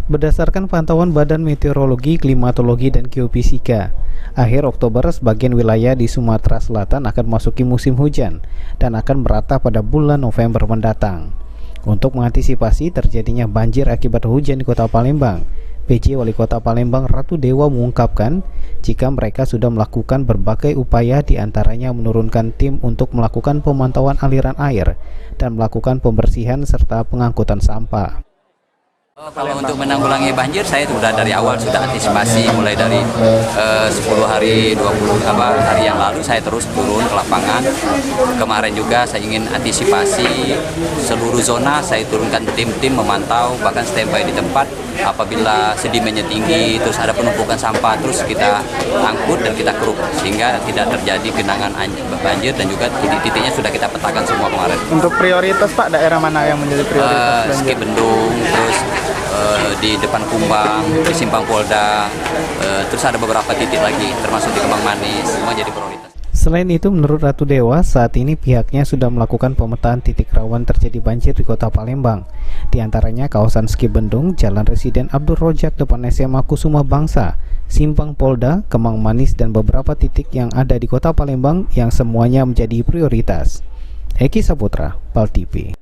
Berdasarkan pantauan Badan Meteorologi, Klimatologi, dan Geofisika, akhir Oktober sebagian wilayah di Sumatera Selatan akan memasuki musim hujan dan akan merata pada bulan November mendatang. Untuk mengantisipasi terjadinya banjir akibat hujan di Kota Palembang, PJ Wali Kota Palembang Ratu Dewa mengungkapkan jika mereka sudah melakukan berbagai upaya, diantaranya menurunkan tim untuk melakukan pemantauan aliran air dan melakukan pembersihan serta pengangkutan sampah. Kalau untuk menanggulangi banjir, saya sudah dari awal sudah antisipasi, mulai dari 10 hari, 20 hari yang lalu saya terus turun ke lapangan. Kemarin juga saya ingin antisipasi seluruh zona, saya turunkan tim-tim memantau, bahkan standby di tempat apabila sedimennya tinggi, terus ada penumpukan sampah, terus kita angkut dan kita keruk sehingga tidak terjadi genangan banjir, dan juga titik-titiknya sudah kita petakan semua kemarin. Untuk prioritas Pak, daerah mana yang menjadi prioritas banjir? Skibendung, terus di depan Kumbang, di Simpang Polda, terus ada beberapa titik lagi termasuk di Kembang Manis, semua jadi prioritas. Selain itu, menurut Ratu Dewa, saat ini pihaknya sudah melakukan pemetaan titik rawan terjadi banjir di Kota Palembang. Di antaranya kawasan Skibendung, Jalan Residen Abdul Rojak depan SMA Kusuma Bangsa, Simpang Polda, Kembang Manis, dan beberapa titik yang ada di Kota Palembang yang semuanya menjadi prioritas. Eki Saputra, PAL TV.